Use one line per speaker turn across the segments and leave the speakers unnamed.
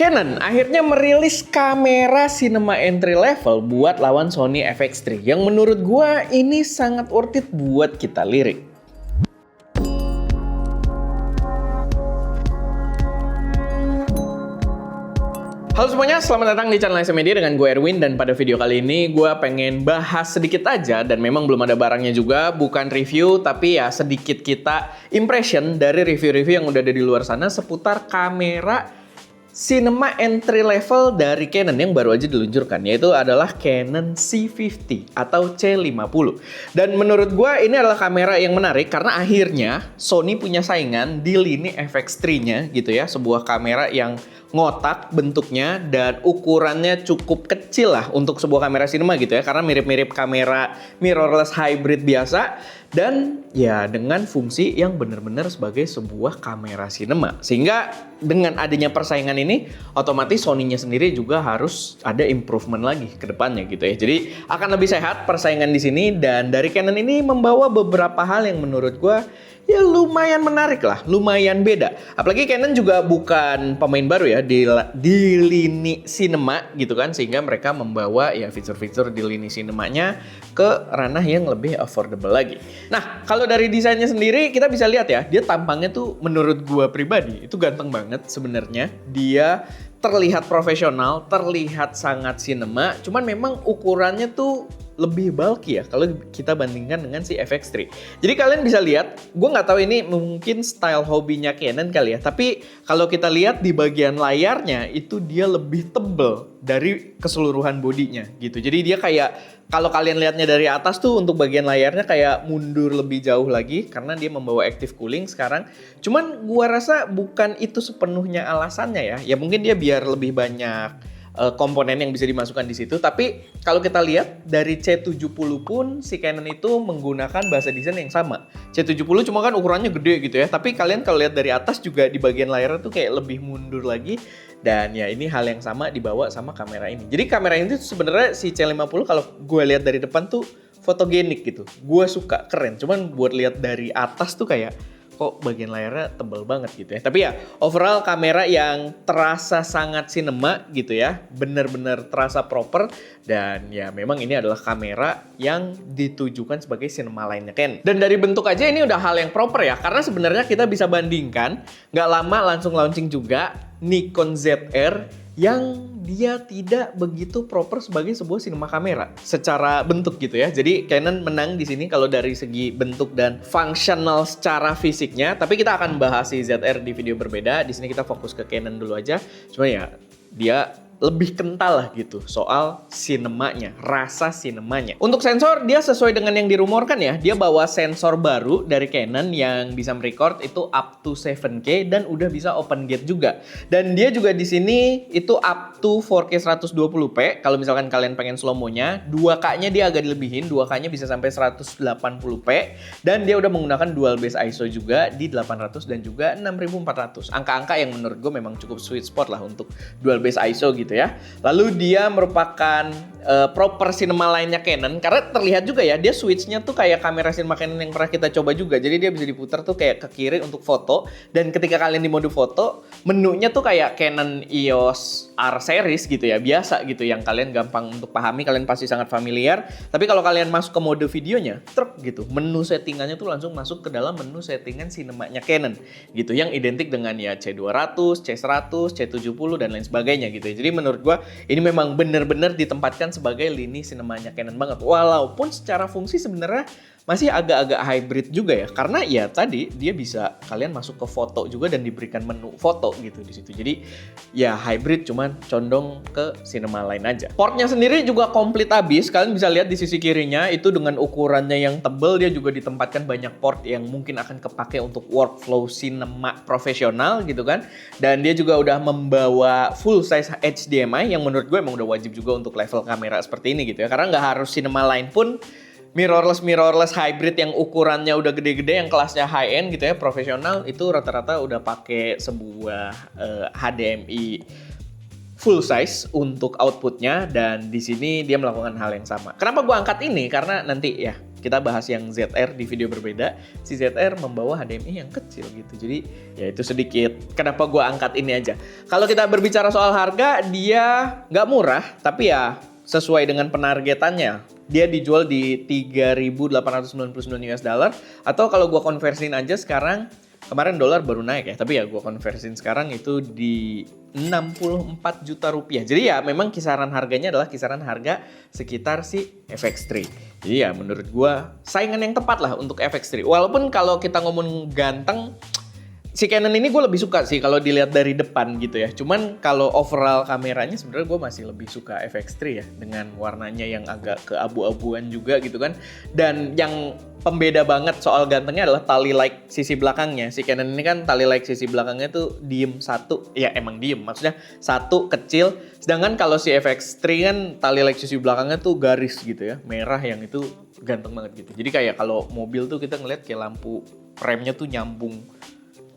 Canon akhirnya merilis kamera cinema entry level buat lawan Sony FX3 yang menurut gua ini sangat worth it buat kita lirik. Halo semuanya, selamat datang di channel SM Media dengan gue Erwin, dan pada video kali ini gue pengen bahas sedikit aja, dan memang belum ada barangnya juga, bukan review tapi ya sedikit kita impression dari review-review yang udah ada di luar sana seputar kamera cinema entry level dari Canon yang baru aja diluncurkan, yaitu adalah Canon C50 atau C50. Dan menurut gue ini adalah kamera yang menarik karena akhirnya Sony punya saingan di lini FX3-nya gitu ya, sebuah kamera yang ngotak bentuknya dan ukurannya cukup kecil lah untuk sebuah kamera cinema gitu ya, karena mirip-mirip kamera mirrorless hybrid biasa dan ya dengan fungsi yang benar-benar sebagai sebuah kamera cinema. Sehingga dengan adanya persaingan ini otomatis Sony-nya sendiri juga harus ada improvement lagi ke depannya gitu ya. Jadi akan lebih sehat persaingan di sini, dan dari Canon ini membawa beberapa hal yang menurut gua ya lumayan menarik lah, lumayan beda. Apalagi Canon juga bukan pemain baru ya di lini cinema gitu kan, sehingga mereka membawa ya fitur-fitur di lini cinemanya ke ranah yang lebih affordable lagi. Nah, kalau dari desainnya sendiri kita bisa lihat ya, dia tampangnya tuh menurut gua pribadi itu ganteng banget sebenarnya. Dia terlihat profesional, terlihat sangat cinema, cuman memang ukurannya tuh lebih bulky ya kalau kita bandingkan dengan si FX3. Jadi kalian bisa lihat, gue nggak tahu ini mungkin style hobinya Canon kali ya, tapi kalau kita lihat di bagian layarnya itu dia lebih tebel dari keseluruhan bodinya gitu. Jadi dia kayak, kalau kalian lihatnya dari atas tuh untuk bagian layarnya kayak mundur lebih jauh lagi karena dia membawa active cooling sekarang. Cuman gua rasa bukan itu sepenuhnya alasannya ya. Ya mungkin dia biar lebih banyak komponen yang bisa dimasukkan di situ. Tapi kalau kita lihat dari C70 pun si Canon itu menggunakan bahasa desain yang sama. C70 cuma kan ukurannya gede gitu ya. Tapi kalian kalau lihat dari atas juga di bagian layar tuh kayak lebih mundur lagi. Dan ya ini hal yang sama dibawa sama kamera ini. Jadi kamera ini tuh sebenarnya si C50 kalau gue lihat dari depan tuh fotogenik gitu. Gue suka, keren. Cuman buat lihat dari atas tuh kayak kok bagian layarnya tebal banget gitu ya. Tapi ya overall kamera yang terasa sangat cinema gitu ya, bener-bener terasa proper, dan ya memang ini adalah kamera yang ditujukan sebagai cinema lainnya Canon. Dan dari bentuk aja ini udah hal yang proper ya, karena sebenarnya kita bisa bandingkan nggak lama langsung launching juga Nikon ZR yang dia tidak begitu proper sebagai sebuah cinema kamera secara bentuk gitu ya. Jadi Canon menang di sini kalau dari segi bentuk dan fungsional secara fisiknya. Tapi kita akan bahas si ZR di video berbeda. Di sini kita fokus ke Canon dulu aja. Cuma ya dia lebih kental lah gitu soal sinemanya, rasa sinemanya. Untuk sensor dia sesuai dengan yang dirumorkan ya. Dia bawa sensor baru dari Canon yang bisa merecord itu up to 7K dan udah bisa open gate juga. Dan dia juga di sini itu up to 4K 120p. Kalau misalkan kalian pengen slow-mo-nya, 2K-nya dia agak dilebihin, 2K-nya bisa sampai 180p, dan dia udah menggunakan dual base ISO juga di 800 dan juga 6400. Angka-angka yang menurut gue memang cukup sweet spot lah untuk dual base ISO gitu ya. Lalu dia merupakan proper cinema lainnya Canon karena terlihat juga ya, dia switch-nya tuh kayak kamera cinema Canon yang pernah kita coba juga. Jadi dia bisa diputar tuh kayak ke kiri untuk foto, dan ketika kalian di mode foto, menunya tuh kayak Canon EOS R series gitu ya, biasa gitu, yang kalian gampang untuk pahami, kalian pasti sangat familiar. Tapi kalau kalian masuk ke mode videonya, truk gitu, menu settingannya tuh langsung masuk ke dalam menu settingan sinemanya Canon gitu, yang identik dengan ya C200, C100, C70 dan lain sebagainya gitu ya. Jadi menurut gua ini memang benar-benar ditempatkan sebagai lini sinemanya Canon banget. Walaupun secara fungsi sebenarnya masih agak-agak hybrid juga ya, karena ya tadi dia bisa kalian masuk ke foto juga dan diberikan menu foto gitu di situ. Jadi ya hybrid, cuman condong ke cinema lain aja. Portnya sendiri juga komplit habis. Kalian bisa lihat di sisi kirinya itu dengan ukurannya yang tebel, dia juga ditempatkan banyak port yang mungkin akan kepake untuk workflow cinema profesional gitu kan. Dan dia juga udah membawa full size HDMI yang menurut gue emang udah wajib juga untuk level kamera seperti ini gitu ya, karena nggak harus cinema lain pun mirrorless hybrid yang ukurannya udah gede-gede, yang kelasnya high end gitu ya, profesional, itu rata-rata udah pakai sebuah HDMI full size untuk outputnya, dan di sini dia melakukan hal yang sama. Kenapa gue angkat ini? Karena nanti ya kita bahas yang ZR di video berbeda. Si ZR membawa HDMI yang kecil gitu. Jadi ya itu sedikit kenapa gue angkat ini aja. Kalau kita berbicara soal harga, dia nggak murah, tapi ya sesuai dengan penargetannya. Dia dijual di 3.899 US dollar, atau kalau gue konversiin aja sekarang, kemarin dolar baru naik ya, tapi ya gue konversiin sekarang itu di 64 juta rupiah. Jadi ya memang kisaran harganya adalah kisaran harga sekitar si FX3. Jadi ya menurut gue saingan yang tepat lah untuk FX3. Walaupun kalau kita ngomong ganteng, si Canon ini gue lebih suka sih kalau dilihat dari depan gitu ya. Cuman kalau overall kameranya sebenarnya gue masih lebih suka FX3 ya, dengan warnanya yang agak keabu-abuan juga gitu kan. Dan yang pembeda banget soal gantengnya adalah tali like sisi belakangnya. Si Canon ini kan tali like sisi belakangnya tuh diem satu, ya emang diem, maksudnya satu kecil. Sedangkan kalau si FX3 kan tali like sisi belakangnya tuh garis gitu ya, merah, yang itu ganteng banget gitu. Jadi kayak kalau mobil tuh kita ngeliat kayak lampu remnya tuh nyambung.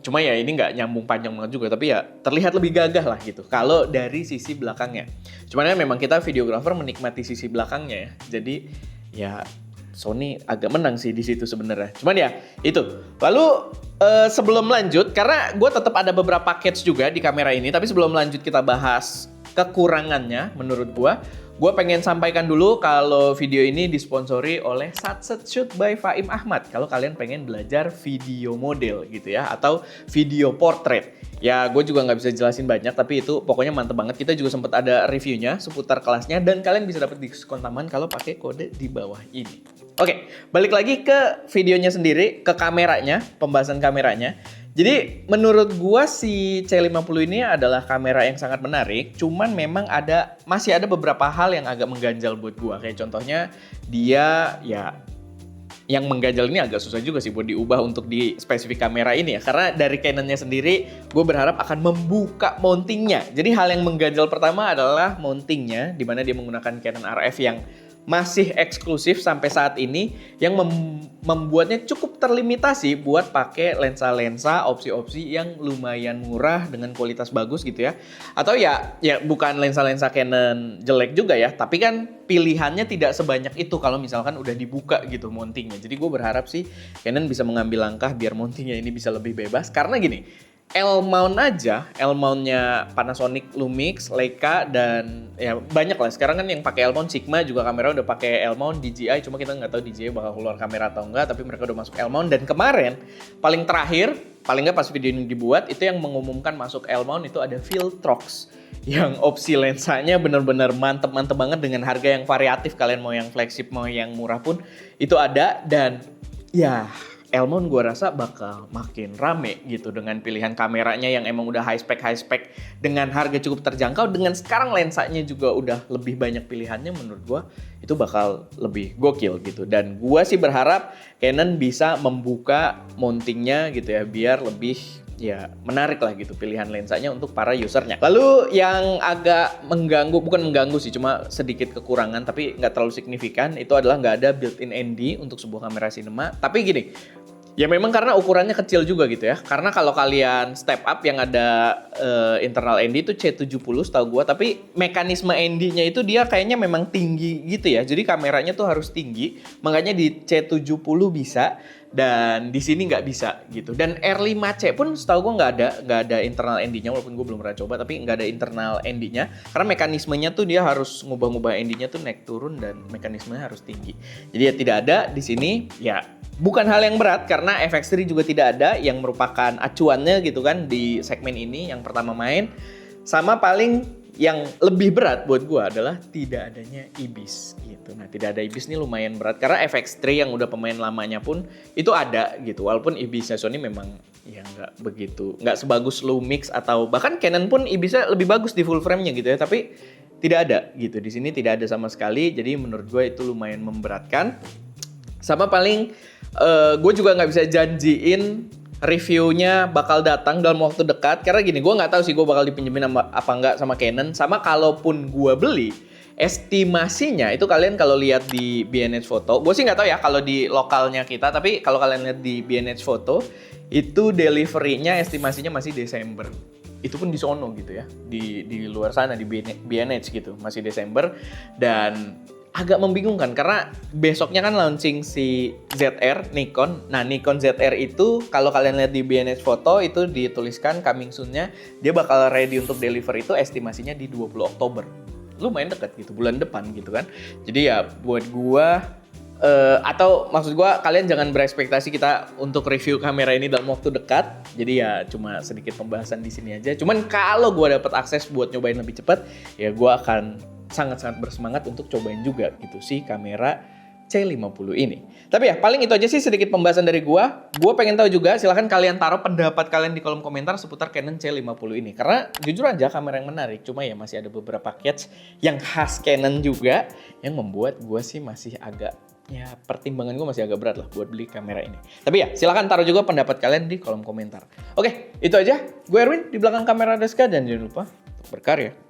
Cuma ya ini nggak nyambung panjang banget juga, tapi ya terlihat lebih gagah lah gitu kalau dari sisi belakangnya. Cuman ya memang kita videografer menikmati sisi belakangnya ya. Jadi ya Sony agak menang sih di situ sebenarnya. Cuman ya itu. Lalu sebelum lanjut, karena gue tetap ada beberapa catch juga di kamera ini, tapi sebelum lanjut kita bahas kekurangannya menurut gue pengen sampaikan dulu kalau video ini disponsori oleh Satset Shoot by Faim Ahmad. Kalau kalian pengen belajar video model gitu ya, atau video portrait. Ya gue juga nggak bisa jelasin banyak, tapi itu pokoknya mantep banget. Kita juga sempat ada reviewnya seputar kelasnya, dan kalian bisa dapat diskon tambahan kalau pakai kode di bawah ini. Oke, balik lagi ke videonya sendiri, ke kameranya, pembahasan kameranya. Jadi menurut gua si C50 ini adalah kamera yang sangat menarik, cuman memang masih ada beberapa hal yang agak mengganjal buat gua. Kayak contohnya dia ya, yang mengganjal ini agak susah juga sih buat diubah untuk di spesifik kamera ini ya. Karena dari Canon-nya sendiri, gue berharap akan membuka mountingnya. Jadi hal yang mengganjal pertama adalah mountingnya, di mana dia menggunakan Canon RF yang masih eksklusif sampai saat ini, yang membuatnya cukup terlimitasi buat pakai lensa-lensa opsi-opsi yang lumayan murah dengan kualitas bagus gitu ya. Atau ya bukan lensa-lensa Canon jelek juga ya, tapi kan pilihannya tidak sebanyak itu kalau misalkan udah dibuka gitu mountingnya. Jadi gue berharap sih Canon bisa mengambil langkah biar mountingnya ini bisa lebih bebas. Karena gini, L-mount aja, L-mountnya Panasonic, Lumix, Leica, dan ya banyak lah. Sekarang kan yang pakai L-mount, Sigma juga kamera udah pakai L-mount, DJI, cuma kita nggak tahu DJI bakal keluar kamera atau enggak, tapi mereka udah masuk L-mount. Dan kemarin, paling terakhir, paling nggak pas video ini dibuat, itu yang mengumumkan masuk L-mount itu ada Viltrox. Yang opsi lensanya bener-bener mantep-mantep banget dengan harga yang variatif. Kalian mau yang flagship, mau yang murah pun itu ada. Dan ya L-mount gue rasa bakal makin rame gitu dengan pilihan kameranya yang emang udah high spec dengan harga cukup terjangkau, dengan sekarang lensanya juga udah lebih banyak pilihannya. Menurut gue itu bakal lebih gokil gitu, dan gue sih berharap Canon bisa membuka mountingnya gitu ya, biar lebih ya menarik lah gitu pilihan lensanya untuk para usernya. Lalu yang agak mengganggu, bukan mengganggu sih, cuma sedikit kekurangan tapi nggak terlalu signifikan, itu adalah nggak ada built-in ND untuk sebuah kamera cinema. Tapi gini, ya memang karena ukurannya kecil juga gitu ya. Karena kalau kalian step up yang ada internal ND itu C70 setahu gua, tapi mekanisme ND-nya itu dia kayaknya memang tinggi gitu ya. Jadi kameranya tuh harus tinggi, makanya di C70 bisa dan di sini nggak bisa gitu. Dan R5C pun setahu gua nggak ada internal ND-nya, walaupun gua belum pernah coba, tapi nggak ada internal ND-nya karena mekanismenya tuh dia harus ngubah-ngubah ND-nya tuh naik turun dan mekanismenya harus tinggi. Jadi ya tidak ada di sini, ya bukan hal yang berat karena FX3 juga tidak ada yang merupakan acuannya gitu kan di segmen ini yang pertama main. Sama paling yang lebih berat buat gue adalah tidak adanya IBIS gitu. Nah, tidak ada IBIS ini lumayan berat karena FX3 yang udah pemain lamanya pun itu ada gitu. Walaupun IBISnya Sony memang ya nggak sebagus Lumix, atau bahkan Canon pun IBISnya lebih bagus di full frame-nya gitu ya. Tapi tidak ada gitu. Di sini tidak ada sama sekali. Jadi menurut gue itu lumayan memberatkan. Sama paling gue juga nggak bisa janjiin reviewnya bakal datang dalam waktu dekat, karena gini, gue nggak tahu sih gue bakal dipinjemin apa nggak sama Canon. Sama kalaupun gue beli, estimasinya itu kalian kalau lihat di B&H Photo, gue sih nggak tahu ya kalau di lokalnya kita, tapi kalau kalian lihat di B&H Photo itu delivery-nya estimasinya masih Desember. Itu pun di sono gitu ya, di luar sana di B&H gitu masih Desember. Dan agak membingungkan karena besoknya kan launching si ZR Nikon. Nah, Nikon ZR itu kalau kalian lihat di BNH Photo itu dituliskan coming soon-nya dia bakal ready untuk deliver itu estimasinya di 20 Oktober. Lumayan dekat gitu, bulan depan gitu kan. Jadi ya buat gua atau maksud gua kalian jangan berekspektasi kita untuk review kamera ini dalam waktu dekat. Jadi ya cuma sedikit pembahasan di sini aja. Cuman kalau gua dapat akses buat nyobain lebih cepat, ya gua akan sangat-sangat bersemangat untuk cobain juga gitu sih kamera C50 ini. Tapi ya paling itu aja sih sedikit pembahasan dari gua. Gua pengen tahu juga, silahkan kalian taruh pendapat kalian di kolom komentar seputar Canon C50 ini. Karena jujur aja kamera yang menarik, cuma ya masih ada beberapa catch yang khas Canon juga yang membuat gua sih masih agak ya pertimbangan gue masih agak berat lah buat beli kamera ini. Tapi ya silahkan taruh juga pendapat kalian di kolom komentar. Oke, itu aja. Gue Erwin, di belakang kamera Deska dan jangan lupa untuk berkarya.